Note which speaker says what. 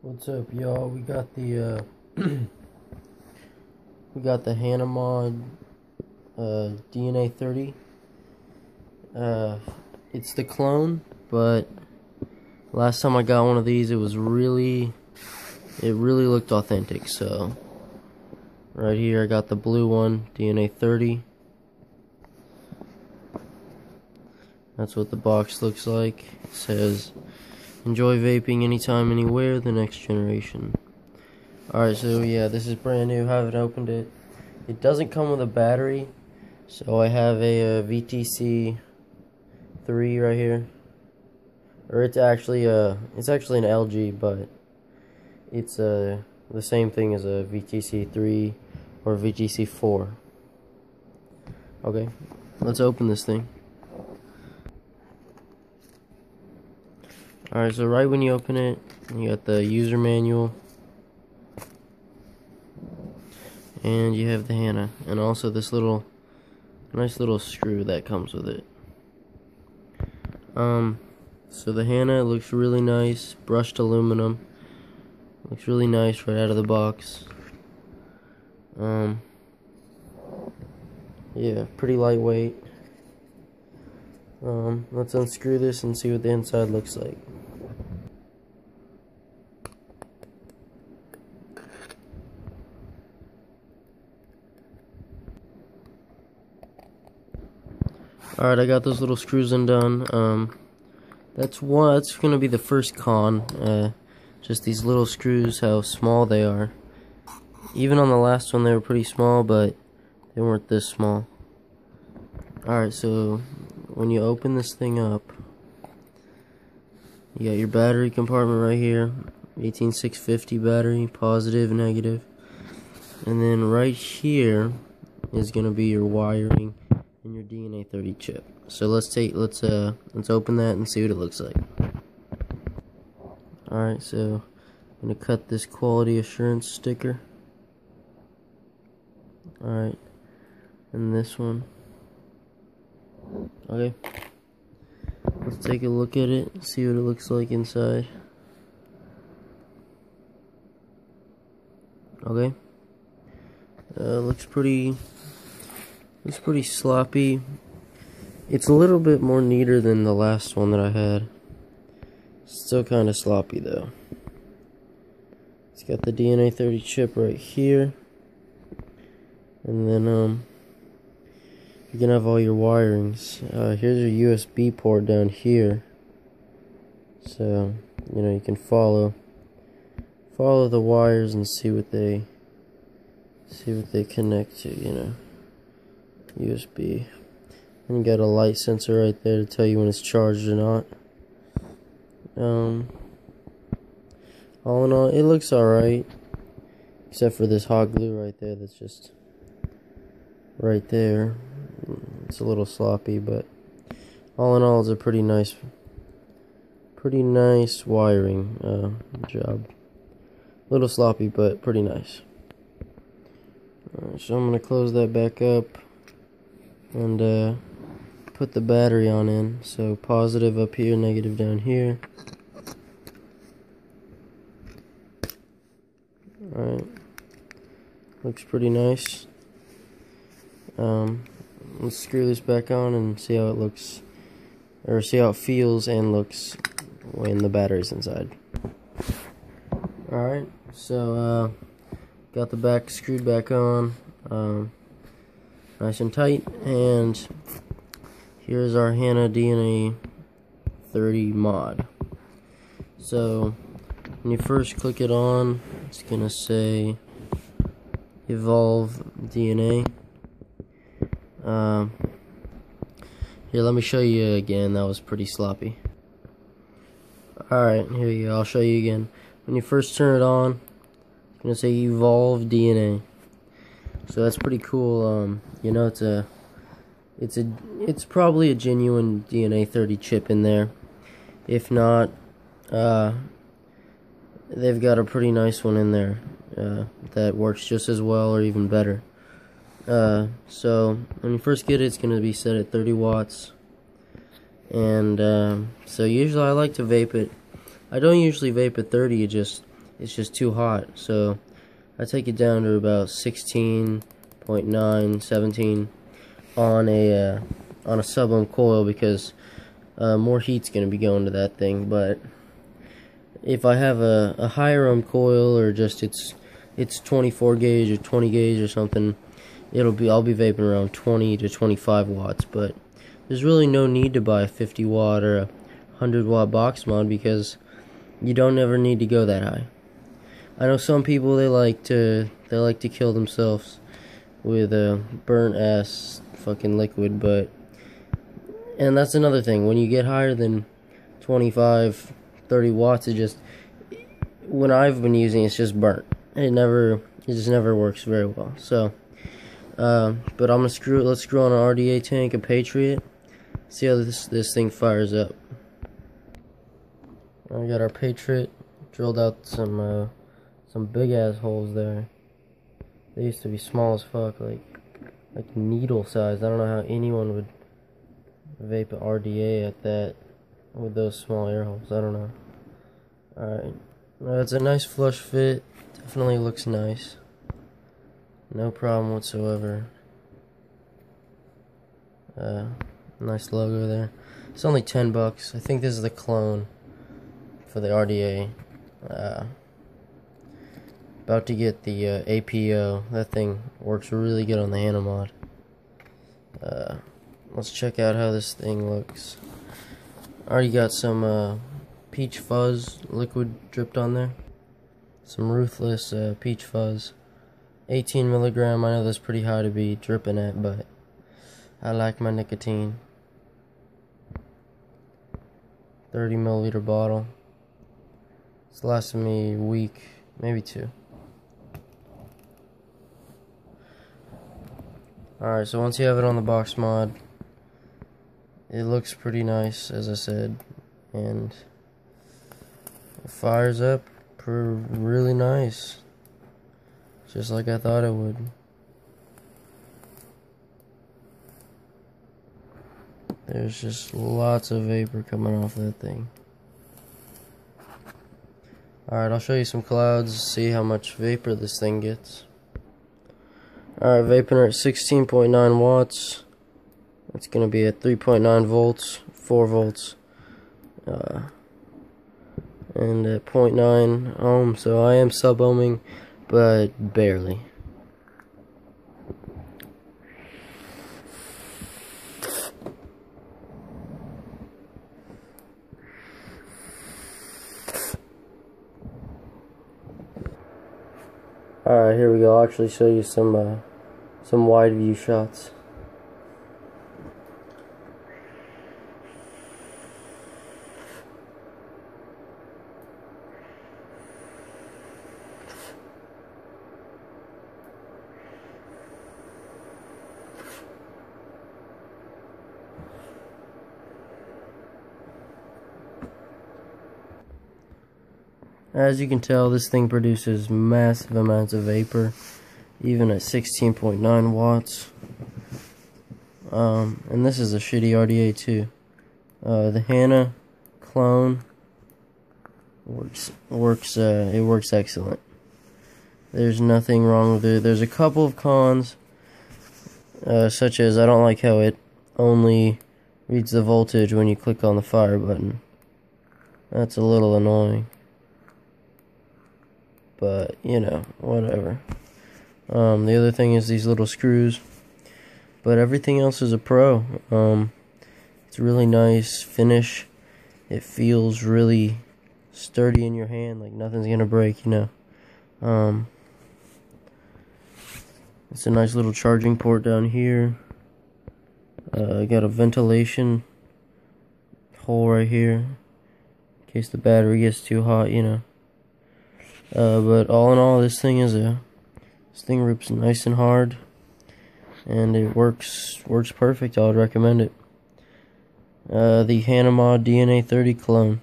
Speaker 1: What's up, y'all? We got the we got the Hana Modz DNA 30. It's the clone, but last time I got one of these, it really looked authentic. So right here, I got the blue one, DNA 30. That's what the box looks like. It says, "Enjoy vaping anytime, anywhere, the next generation." Alright, so yeah, this is brand new. Haven't opened it. It doesn't come with a battery, so I have a VTC 3 right here. Or it's actually an LG, but it's the same thing as a VTC 3 or VTC 4. Okay, let's open this thing. Alright, so right when you open it, you got the user manual, and you have the Hana, and also this nice little screw that comes with it. So the Hana looks really nice, brushed aluminum, looks really nice right out of the box. Yeah, pretty lightweight. Let's unscrew this and see what the inside looks like. Alright, I got those little screws undone. That's gonna be the first con. Just these little screws, how small they are. Even on the last one they were pretty small, but they weren't this small. Alright, so when you open this thing up, you got your battery compartment right here, 18650 battery, positive, negative, and then right here is gonna be your wiring and your DNA 30 chip. So let's open that and see what it looks like. Alright, so I'm gonna cut this quality assurance sticker. Alright, and this one. Okay, let's take a look at it, see what it looks like inside. Okay, looks pretty sloppy. It's a little bit more neater than the last one that I had. Still kind of sloppy though. It's got the DNA 30 chip right here, and then you can have all your wirings. Here's your USB port down here, so you can follow the wires and see what they connect to. USB, and you got a light sensor right there to tell you when it's charged or not. All in all, it looks alright, except for this hot glue right there that's just right there. It's a little sloppy, but all in all, it's a pretty nice wiring job. A little sloppy, but pretty nice. Alright, so I'm gonna close that back up and put the battery on in. So positive up here, negative down here. Alright, looks pretty nice. Let's screw this back on and see how it looks, or see how it feels and looks when the battery's inside. Alright, so got the back screwed back on, nice and tight, and here's our Hana DNA 30 mod. So when you first click it on, it's gonna say evolve DNA. Here, let me show you again. That was pretty sloppy. Alright, here you go. I'll show you again. When you first turn it on, it's gonna say evolve DNA. So that's pretty cool. It's probably a genuine DNA 30 chip in there. If not, they've got a pretty nice one in there that works just as well or even better. So when you first get it, it's going to be set at 30 watts, and so usually I like to vape it. I don't usually vape at 30, it's just too hot. So I take it down to about 16.9, 17 on a sub-ohm coil, because more heat's going to be going to that thing. But if I have a higher ohm coil, or just it's 24 gauge or 20 gauge or something, I'll be vaping around 20 to 25 watts. But there's really no need to buy a 50 watt or a 100 watt box mod, because you don't ever need to go that high. I know some people, they like to kill themselves with a burnt ass fucking liquid, and that's another thing. When you get higher than 25, 30 watts, when I've been using it, it's just burnt. It just never works very well. So, but let's screw on an RDA tank, a Patriot. See how this thing fires up. We got our Patriot, drilled out some big ass holes there. They used to be small as fuck, like needle sized. I don't know how anyone would vape an RDA at that with those small air holes. I don't know. Alright, it's a nice flush fit. Definitely looks nice. No problem whatsoever. Nice logo there. It's only $10. I think this is the clone for the RDA. About to get the APO. That thing works really good on the Hana Modz. Let's check out how this thing looks. Already got some peach fuzz liquid dripped on there. Some Ruthless peach fuzz. 18 milligram. I know that's pretty high to be dripping at, but I like my nicotine. 30 milliliter bottle. It's lasted me a week, maybe 2. Alright, so once you have it on the box mod, it looks pretty nice, as I said, and it fires up really nice, just like I thought it would. There's just lots of vapor coming off that thing. Alright, I'll show you some clouds, see how much vapor this thing gets. Alright, vaping at 16.9 watts. It's going to be at 3.9 volts, 4 volts. And at 0.9 ohm, so I am sub-ohming, but barely. Alright, here we go. I'll actually show you some wide view shots. As you can tell, this thing produces massive amounts of vapor, even at 16.9 watts. And this is a shitty RDA too. The Hana clone works excellent. There's nothing wrong with it. There's a couple of cons, such as I don't like how it only reads the voltage when you click on the fire button. That's a little annoying. But, you know, whatever. The other thing is these little screws. But everything else is a pro. It's a really nice finish. It feels really sturdy in your hand, like nothing's gonna break, you know. It's a nice little charging port down here. Got a ventilation hole right here, in case the battery gets too hot, you know. But all in all, this thing rips nice and hard, and it works perfect. I would recommend it. The Hana Modz DNA 30 clone.